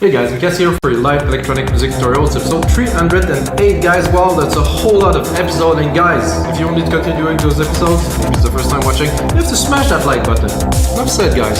Hey guys, Lucas here for your live electronic music tutorials, episode 308 guys. Wow, that's a whole lot of episodes, and guys, if you want me to continue doing those episodes, if it's the first time watching, you have to smash that like button. Enough said guys.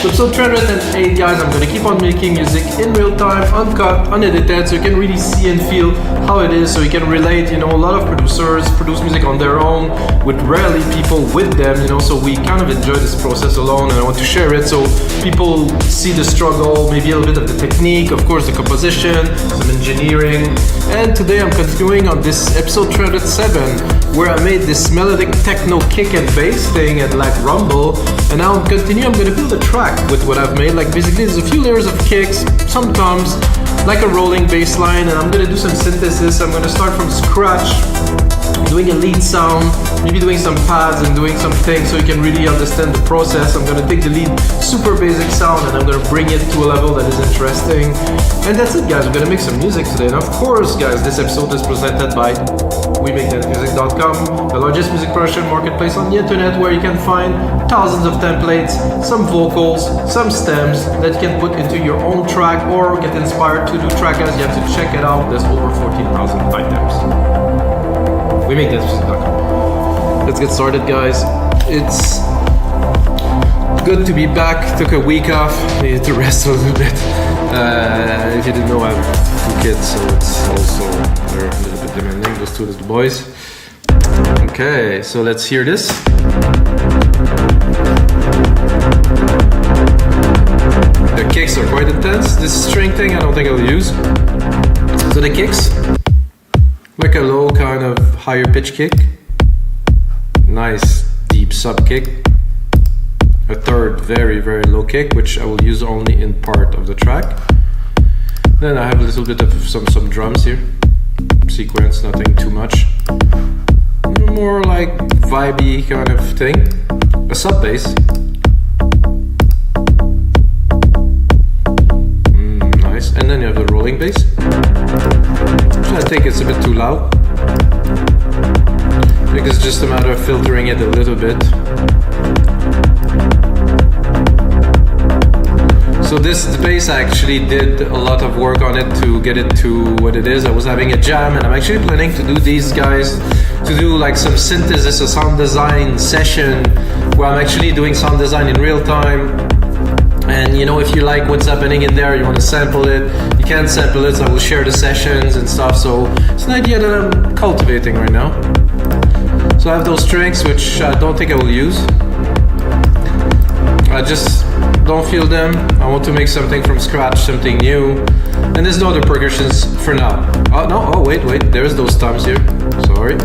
So episode 308 guys, I'm gonna keep on making music in real time, uncut, unedited, so you can really see and feel how it is, so you can relate. You know, a lot of producers produce music on their own, with rarely people with them, you know, so we kind of enjoy this process alone, and I want to share it so people see the struggle, maybe a little bit of the technique, of course the composition, some engineering. And today I'm continuing on this episode 307 where I made this melodic techno kick and bass thing and like rumble, and now I'm gonna build a track with what I've made. Like basically there's a few layers of kicks, some toms, like a rolling bass line, and I'm gonna do some synthesis. I'm gonna start from scratch, doing a lead sound, maybe doing some pads and doing some things so you can really understand the process. I'm gonna take the lead super basic sound and I'm gonna bring it to a level that is interesting. And that's it guys, we're gonna make some music today. And of course guys, this episode is presented by WeMakeThatMusic.com, the largest music production marketplace on the internet, where you can find thousands of templates, some vocals, some stems that you can put into your own track or get inspired to do track as. You have to check it out. There's over 14,000 items. WeMakeThatMusic.com. Let's get started guys. It's good to be back. Took a week off, needed to rest a little bit. If you didn't know, I have 2 kids, so it's also they're a little bit demanding. Those 2 little boys. Okay, so let's hear this. The kicks are quite intense. This string thing I don't think I'll use. So the kicks, like a low kind of higher pitch kick, nice deep sub kick, a third very low kick, which I will use only in part of the track. Then I have a little bit of some drums here, sequence, nothing too much, more like vibey kind of thing, a sub bass, nice, and then you have the rolling bass. I think it's a bit too loud. I think it's just a matter of filtering it a little bit. So the bass, I actually did a lot of work on it to get it to what it is. I was having a jam, and I'm actually planning to do these guys, to do like some synthesis, a sound design session where I'm actually doing sound design in real time. And you know, if you like what's happening in there, you want to sample it, you can sample it, so I will share the sessions and stuff. So it's an idea that I'm cultivating right now. So I have those strings, which I don't think I will use. I just don't feel them. I want to make something from scratch, something new. And there's no other percussions for now. Oh no, oh wait, there's those toms here, sorry.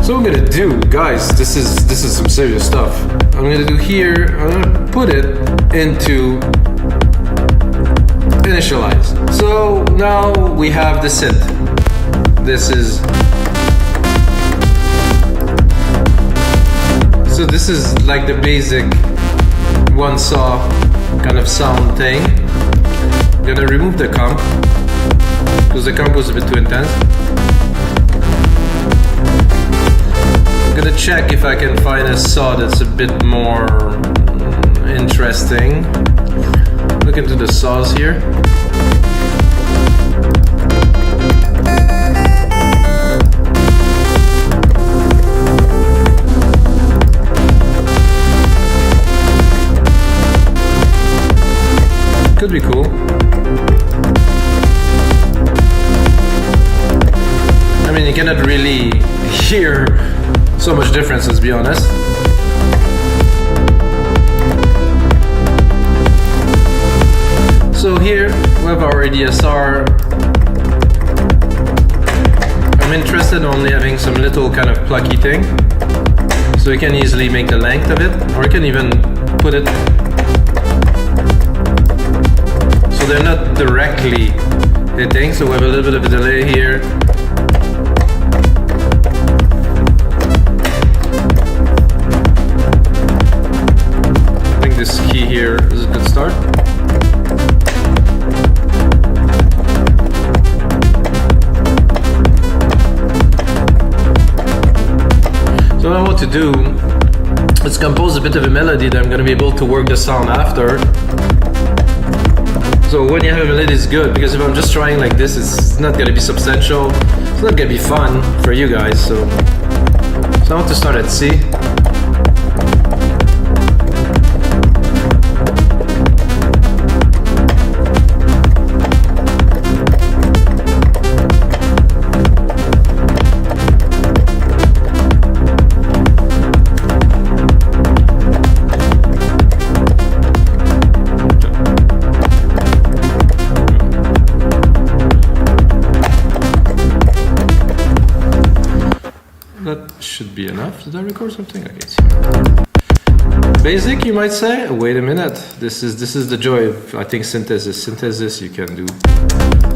So what I'm gonna do, guys, this is some serious stuff. I'm gonna do here, I'm gonna put it into initialize. So now we have the synth. This is like the basic one saw kind of sound thing. I'm gonna remove the comp because the comp was a bit too intense. I'm gonna check if I can find a saw that's a bit more interesting. Look into the saws here. Could be cool. I mean, you cannot really hear so much difference, let's be honest. So here we have our ADSR. I'm interested in only having some little kind of plucky thing, so you can easily make the length of it, or you can even put it so they're not directly hitting. So we have a little bit of a delay here. I think this key here is a good start. So what I want to do is compose a bit of a melody that I'm going to be able to work the sound after. So when you have a melody, it's good, because if I'm just trying like this, it's not gonna be substantial. It's not gonna be fun for you guys. So I want to start at C. That should be enough. Did I record something? Okay, it's here. Basic, you might say. Wait a minute. This is the joy of, I think, synthesis. Synthesis, you can do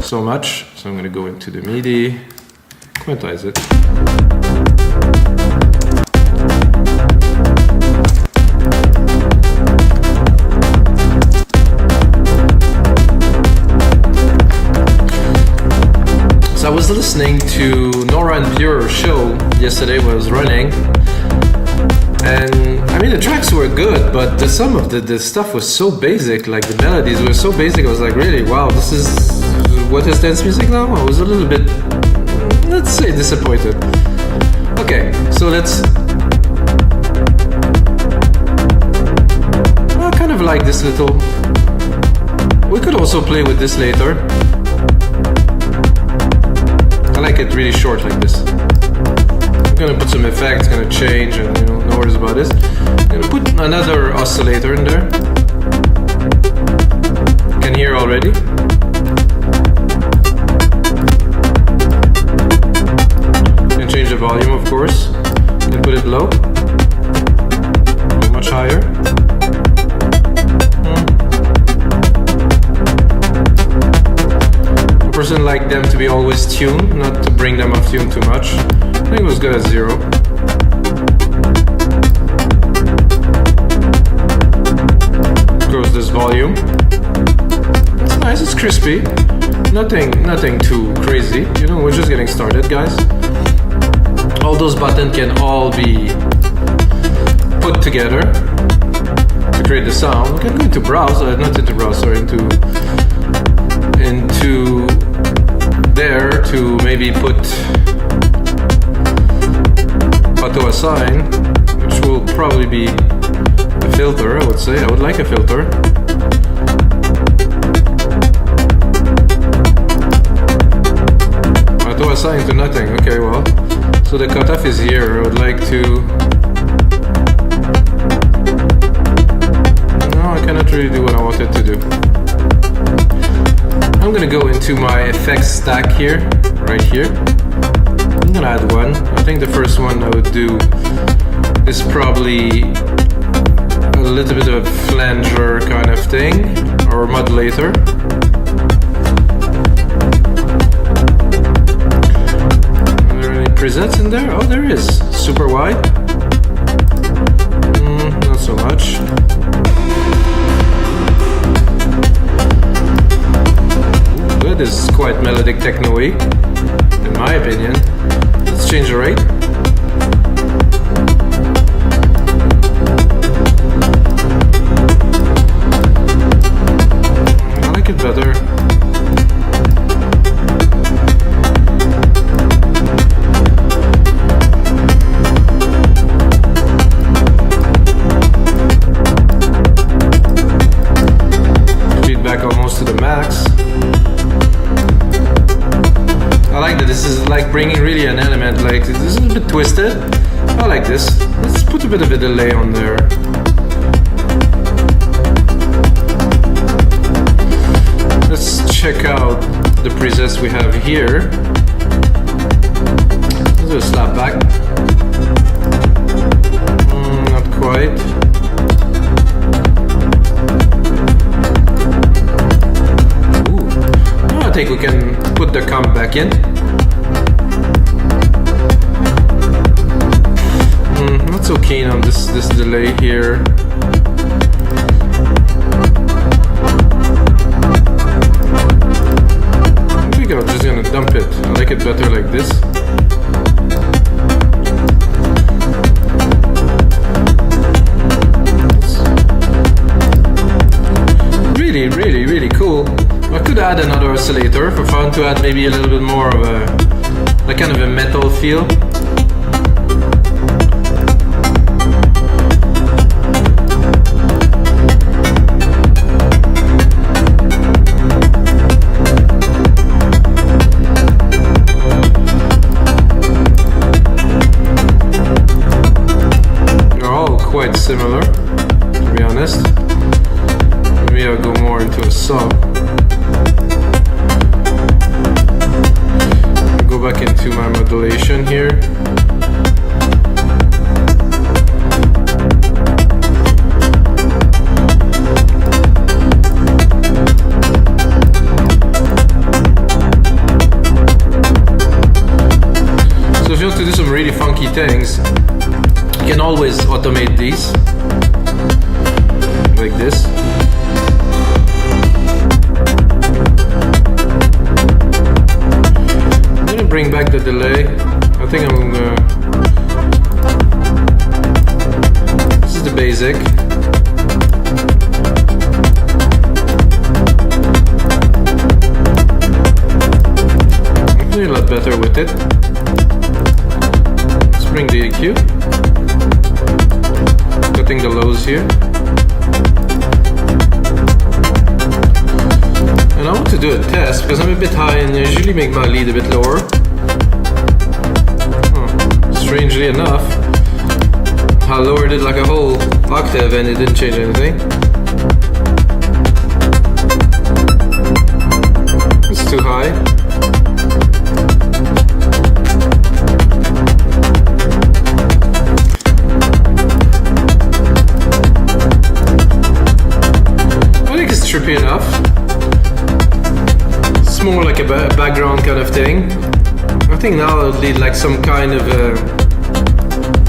so much. So I'm going to go into the MIDI, quantize it. So I was listening to Nora and Bureau's show yesterday when I was running, and I mean the tracks were good, but some of the stuff was so basic, like the melodies were so basic. I was like, really, wow, this is what is dance music now? I was a little bit, let's say, disappointed. Okay, so I kind of like this little, we could also play with this later. I like it really short like this. I'm gonna put some effects, gonna change, and no worries about this. I'm gonna put another oscillator in there. You can hear already. You can change the volume, of course. You can put it low, much higher. I personally like them to be always tuned, not to bring them off tune too much. I think it was good at 0. Grows this volume. It's nice, it's crispy. Nothing too crazy. We're just getting started, guys. All those buttons can all be put together to create the sound. We can go into browse, not into browse, sorry, into there to maybe put auto assign, which will probably be a filter. I would say I would like a filter. Auto assign to nothing. Okay, well, so the cutoff is here. I would like to. No, I cannot really do what I wanted to do. I'm gonna go into my effects stack here, right here. I'm gonna add one. I think the first one I would do is probably a little bit of flanger kind of thing, or modulator. Are there any presets in there? Oh, there is. Super wide. Not so much. This is quite melodic techno-y, in my opinion. Let's change the rate. I like it better. Feedback almost to the max. I like that this is like bringing really an element, like this is a bit twisted. I like this. Let's put a bit of a delay on there. Let's check out the presets we have here. Let's do a slap back. Not quite. I think we can put the comp back in. Not so keen on this delay here. I think I'm just gonna dump it. I like it better like this. really, really, really cool. I could add another oscillator for fun to add maybe a little bit more of a, like kind of a metal feel. Quite similar, to be honest. Maybe I'll go more into a saw. I'll go back into my modulation here. So if you want to do some really funky things, you can always automate these like this. I'm gonna bring back the delay. I think I'm gonna. This is the basic. I'm doing a lot better with it. Let's bring the EQ. Cutting the lows here. And I want to do a test because I'm a bit high and I usually make my lead a bit lower. Strangely enough, I lowered it like a whole octave and it didn't change anything. It's too high. Trippy enough. It's more like a background kind of thing. I think now I'll lead like some kind of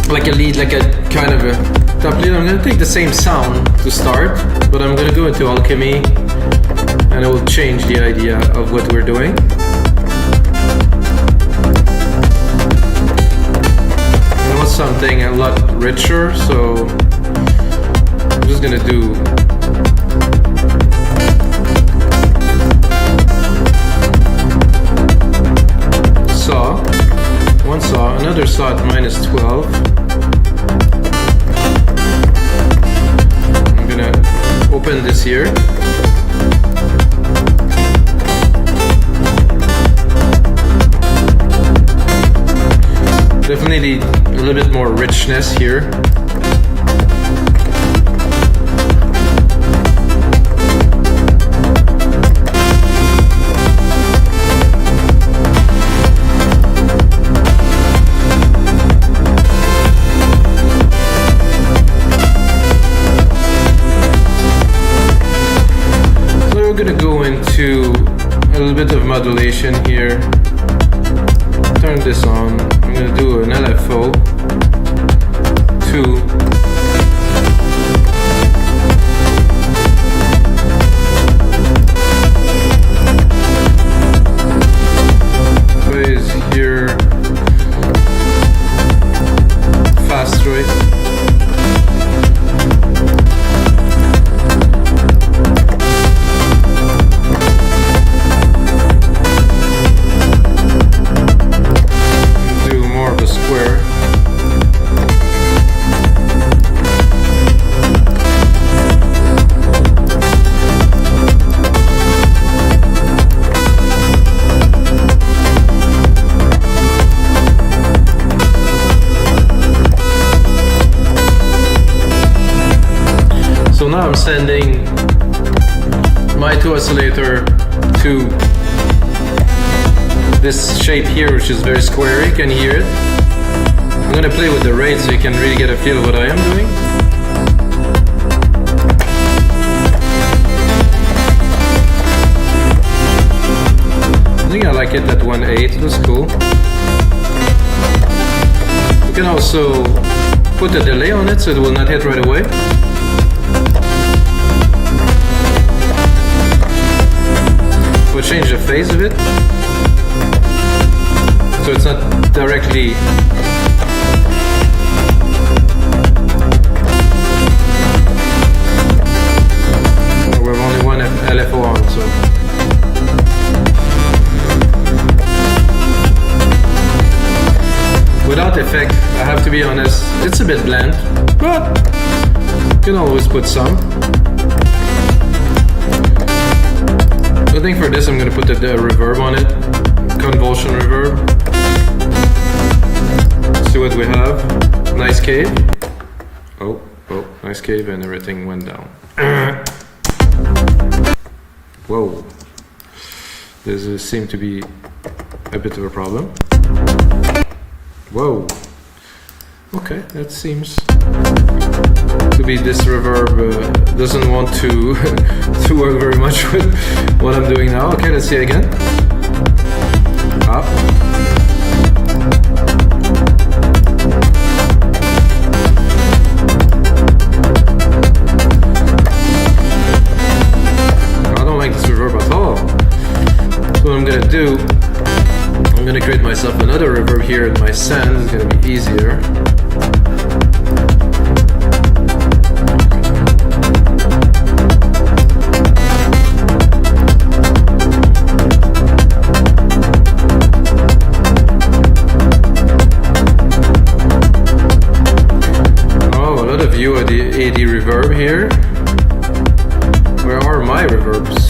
like a lead, like a kind of a top lead. I'm gonna take the same sound to start, but I'm gonna go into Alchemy and it will change the idea of what we're doing. I want something a lot richer, so I'm just gonna do saw, one saw, another saw at minus 12. I'm gonna open this here. Definitely a little bit more richness here. We're gonna go into a little bit of modulation here. Turn this on. I'm gonna do an LFO 2. Phase here. Fast rate. So now I'm sending my 2 oscillator to this shape here, which is very squarey. Can you hear it? I'm gonna play with the rate so you can really get a feel of what I am doing. I think I like it at 1/8, that's cool. You can also put a delay on it so it will not hit right away. We'll change the phase of it so it's not directly we have only one LFO on, so. Without effect, I have to be honest, it's a bit bland, but you can always put some. I think for this I'm gonna put the reverb on it, convulsion reverb. See what we have. Nice cave. Oh, nice cave, and everything went down. Whoa. This seemed to be a bit of a problem. Whoa. Okay, that seems to be this reverb doesn't want to to work very much with what I'm doing now. Okay, let's see again. Up. I don't like this reverb at all. So what I'm gonna do, I'm gonna create myself another reverb here in my send. It's gonna be easier. Oh, a lot of you are the AD reverb here. Where are my reverbs?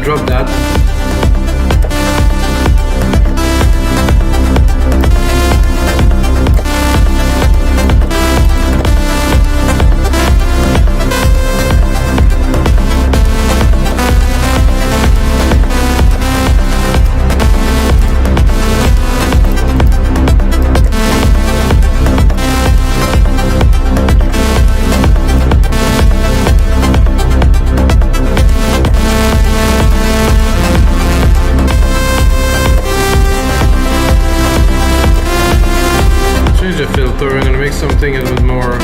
Drop that. Filter. I'm gonna make something a little bit more.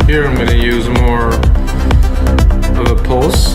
Here I'm going to use more of a pulse.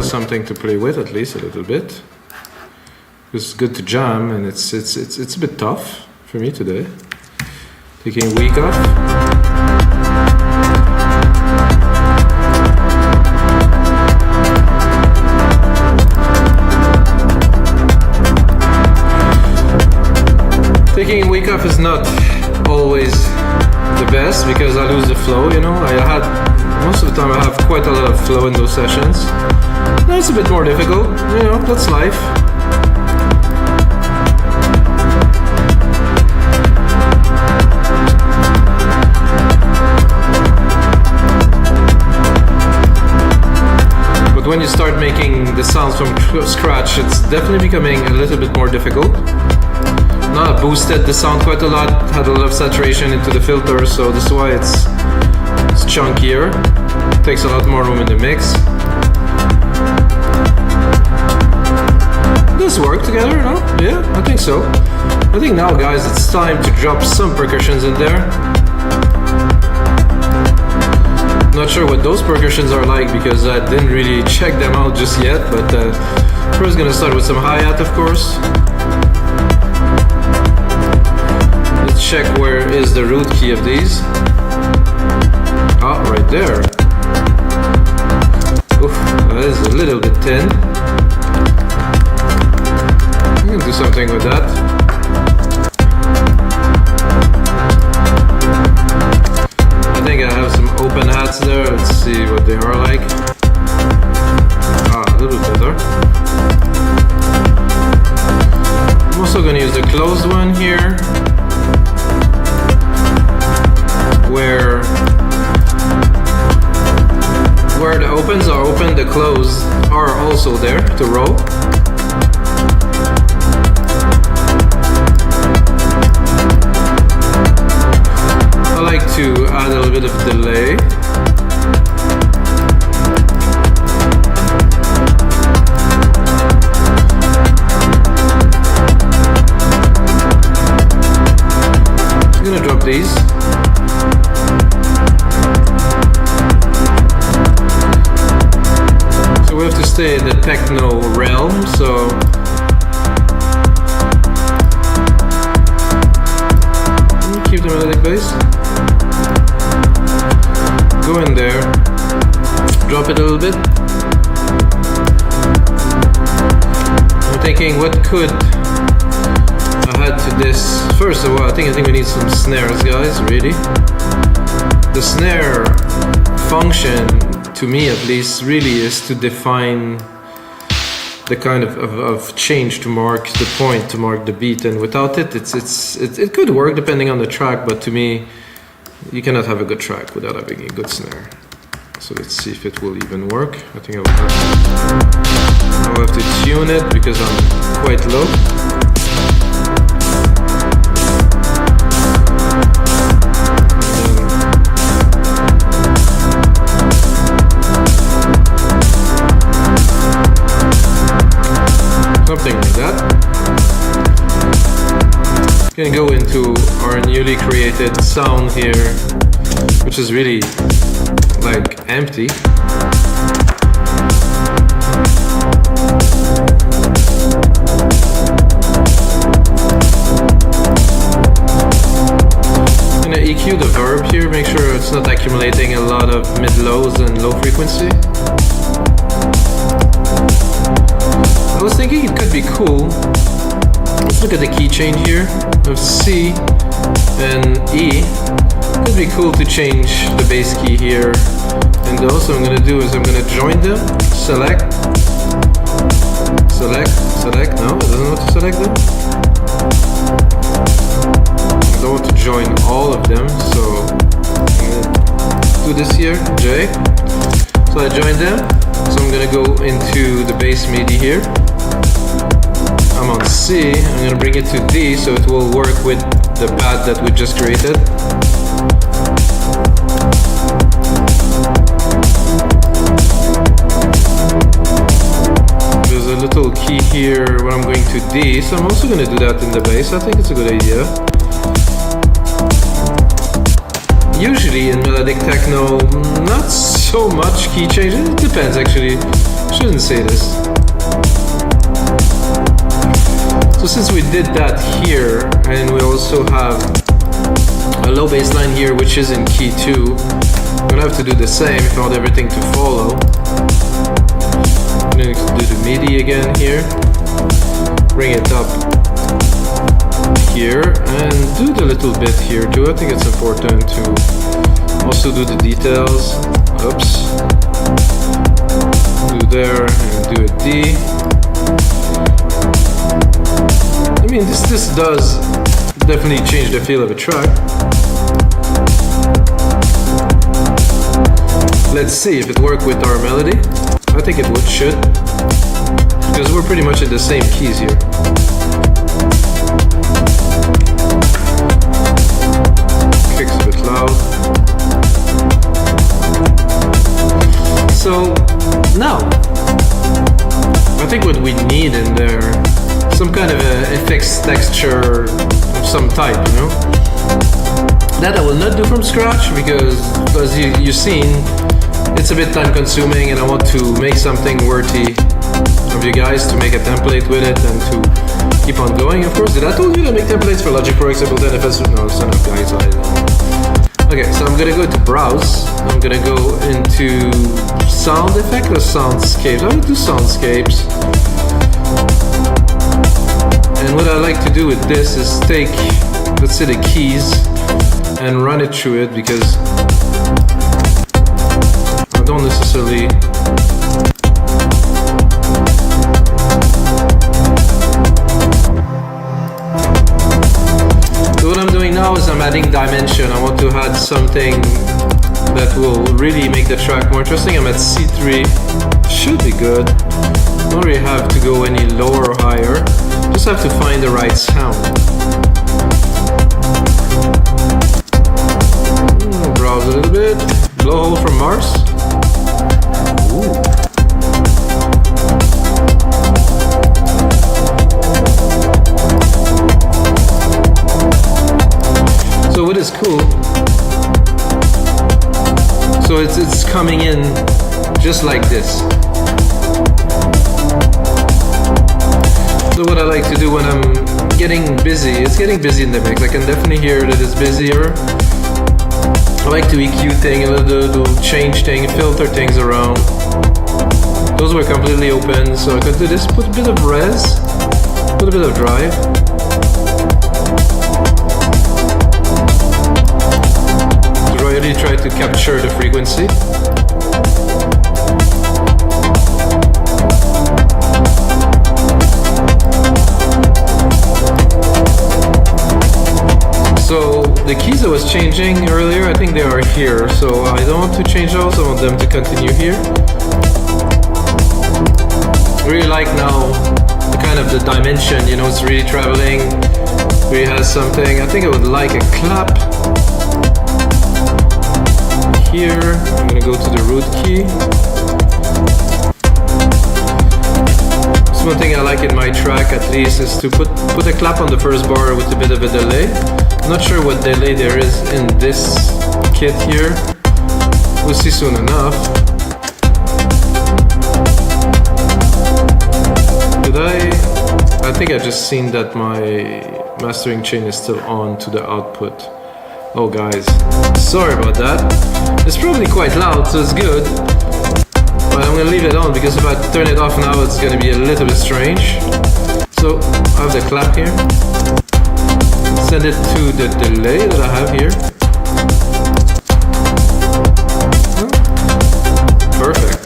Something to play with, at least a little bit. It's good to jam, and it's a bit tough for me today. Taking a week off. Taking a week off is not always the best because I lose the flow, you know. I had time I have quite a lot of flow in those sessions. Now it's a bit more difficult, you know, that's life. But when you start making the sounds from scratch, it's definitely becoming a little bit more difficult. Now I boosted the sound quite a lot, had a lot of saturation into the filter, so this is why it's chunkier. Takes a lot more room in the mix. Does this work together, no? Yeah, I think so. I think now, guys, it's time to drop some percussions in there. Not sure what those percussions are like because I didn't really check them out just yet, but first gonna start with some hi-hat, of course. Let's check where is the root key of these. Ah, right there. Oof, that is a little bit thin. I'm gonna do something with that. I think I have some open hats there. Let's see what they are like. Ah, a little bit better. I'm also gonna use the closed one here, where the opens are open, the closed are also there to roll. I like to add a little bit of delay. I'm gonna drop these. So we have to stay in the techno realm, so keep the melodic bass. Go in there, drop it a little bit. I'm thinking, what could I add to this? First of all, I think we need some snares, guys, really. The snare function, to me at least, really is to define the kind of change to mark the point, to mark the beat, and without it, it could work depending on the track, but to me, you cannot have a good track without having a good snare. So let's see if it will even work. I think I will have to tune it because I'm quite low. Something like that. Gonna go into our newly created sound here, which is really like empty. I'm gonna EQ the verb here, make sure it's not accumulating a lot of mid-lows and low frequency. I was thinking it could be cool. Let's look at the key change here of C and E. It could be cool to change the bass key here. And also I'm going to do is I'm going to join them, select. No, it doesn't want to select them. I don't want to join all of them, so I'm going to do this here, J. So I joined them, so I'm going to go into the bass MIDI here. I'm on C, I'm going to bring it to D so it will work with the pad that we just created. There's a little key here where I'm going to D, so I'm also going to do that in the bass. I think it's a good idea. Usually in melodic techno, not so much key changes. It depends actually. Shouldn't say this. So since we did that here, and we also have a low bass line here, which is in key 2, I'm gonna have to do the same if I want everything to follow. I'm gonna do the MIDI again here, bring it up here, and do the little bit here too. I think it's important to also do the details. Oops. does definitely change the feel of a track. Let's see if it worked with our melody. I think it should, because we're pretty much in the same keys here. Kicks a bit loud. So now, I think what we need in there, some kind of a effects texture of some type, you know? That I will not do from scratch because, as you've seen, it's a bit time consuming and I want to make something worthy of you guys, to make a template with it and to keep on going. Of course, did I told you to make templates for Logic Pro, Ableton, FS? No, it's enough, guys. Okay, so I'm gonna go to browse. I'm gonna go into sound effect or soundscapes. I would do soundscapes. And what I like to do with this is take, let's say, the keys and run it through it, because I don't necessarily what I'm doing now is I'm adding dimension. I want to add something that will really make the track more interesting. I'm at C3, should be good. Don't really have to go any lower or higher, just have to find the right sound. Browse a little bit, blowhole from Mars. Ooh. So what is cool, so it's coming in just like this. So what I like to do when I'm getting busy, it's getting busy in the mix. I can definitely hear that it's busier. I like to EQ thing, a little change thing, filter things around. Those were completely open, so I could do this, put a bit of res, put a bit of drive. Really try to capture the frequency. So the keys I was changing earlier, I think they are here, so I don't want to change those, I want them to continue here. I really like now the kind of the dimension, you know, it's really traveling, really has something. I think I would like a clap here. I'm gonna go to the root key. So one thing I like in my track, at least, is to put a clap on the first bar with a bit of a delay. I'm not sure what delay there is in this kit here. We'll see soon enough. I think I just seen that my mastering chain is still on to the output. Oh guys, sorry about that. It's probably quite loud, so it's good. But I'm gonna leave it on because if I turn it off now, it's gonna be a little bit strange. So I have the clap here. Send it to the delay that I have here. Perfect.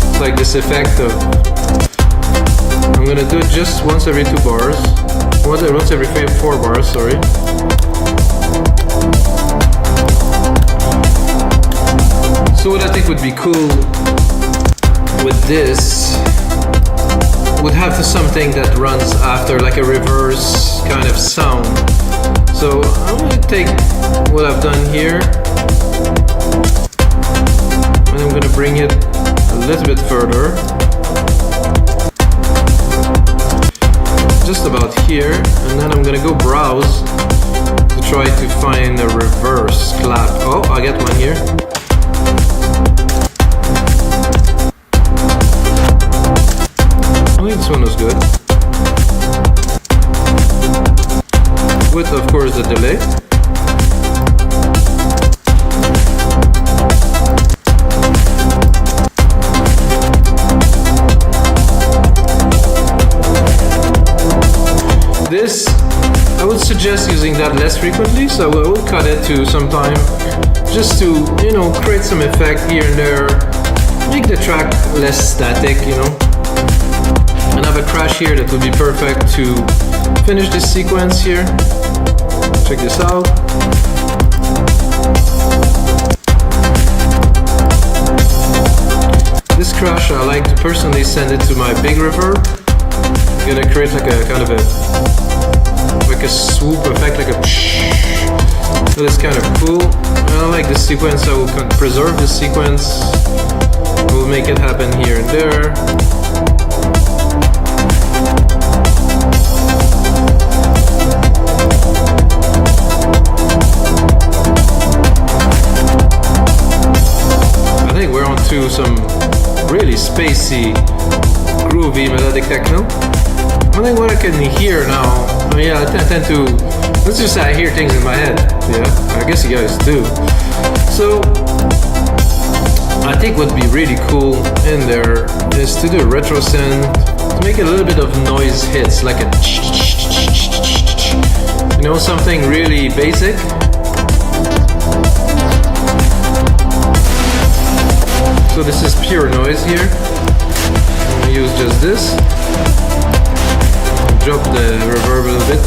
It's like this effect of, I'm gonna do it just once every 2 bars. Once every 4 bars, sorry. So what I think would be cool with this would have something that runs after, like a reverse kind of sound. So I'm going to take what I've done here and I'm going to bring it a little bit further, just about here, and then I'm going to go browse to try to find a reverse clap. Oh, I get one here. I think this one was good. With, of course, the delay. This, I would suggest using that less frequently, so I will cut it to some time, just to, you know, create some effect here and there, make the track less static, you know. And have a crash here that would be perfect to finish this sequence here. Check this out. This crash I like to personally send it to my big reverb. I'm gonna create like a kind of a swoop effect, like a that is kind of cool. I like this sequence. I will preserve this sequence. We'll make it happen here and there. I think we're on to some really spacey, groovy melodic techno. I think what I can hear now, I mean, I tend to, let's just say I hear things in my head, yeah, I guess you guys do. So, I think what would be really cool in there is to do a retro synth, to make a little bit of noise hits, like a you know, something really basic. So this is pure noise here. I'm gonna use just this. Drop the reverb a little bit.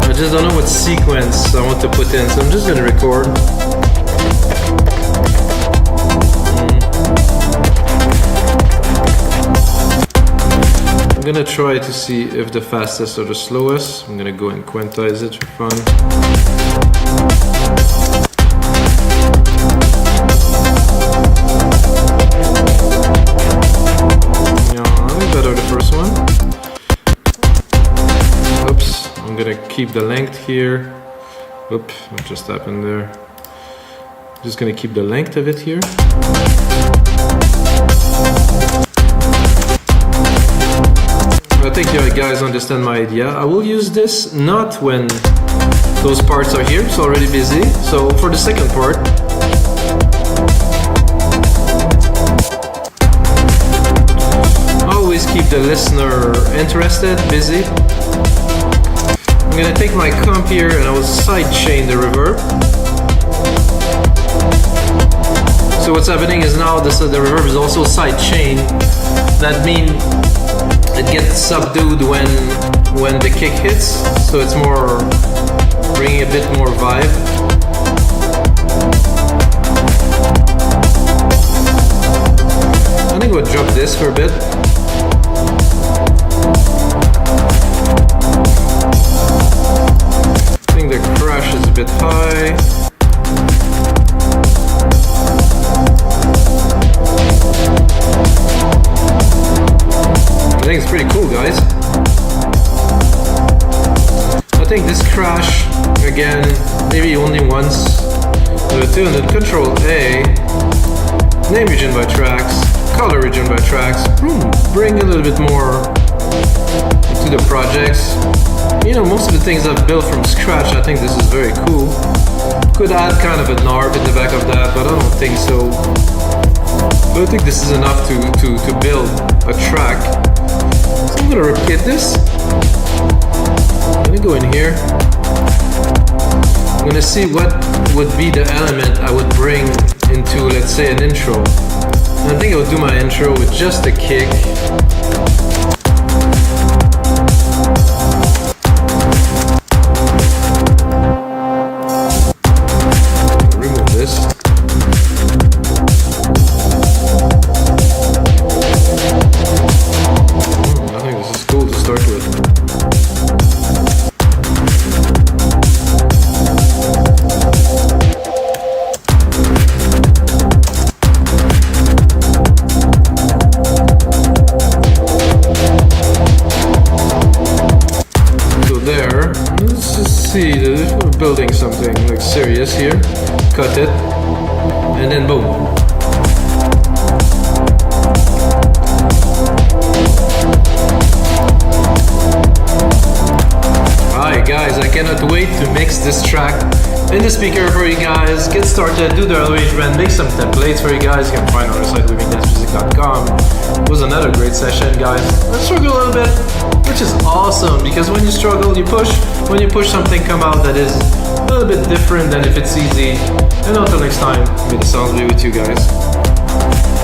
I just don't know what sequence I want to put in, so I'm just gonna record. I'm gonna try to see if the fastest or the slowest. I'm gonna go and quantize it for fun. Yeah, I think better the first one. Oops, I'm gonna keep the length here. Oops, what just happened there? Just gonna keep the length of it here. I think you guys understand my idea. I will use this not when those parts are here, it's already busy. So for the second part, always keep the listener interested, busy. I'm gonna take my comp here and I will sidechain the reverb. So what's happening is now the reverb is also sidechained. That means it gets subdued when the kick hits, so it's more bringing a bit more vibe. I think we'll drop this for a bit. I think the crash is a bit high. I think it's pretty cool, guys. I think this crash, again, maybe only once. Tune it, Control A, name region by tracks, color region by tracks, bring a little bit more to the projects. You know, most of the things I've built from scratch, I think this is very cool. Could add kind of a narb in the back of that, but I don't think so. But I think this is enough to build a track. So I'm gonna replicate this. I'm gonna go in here. I'm gonna see what would be the element I would bring into, let's say, an intro. And I think I would do my intro with just a kick. Remove this. I think this is cool to start with. See, we're building something like serious here. Cut it, and then boom. Alright guys, I cannot wait to mix this track in the speaker for you guys. Get started, do the arrangement, make some templates for you guys. You can find on our site livingdancemusic.com. It was another great session, guys. I struggled a little bit, which is awesome because when you struggle, you push. When you push, something come out that is a little bit different than if it's easy. And until next time, may the sound be with you guys.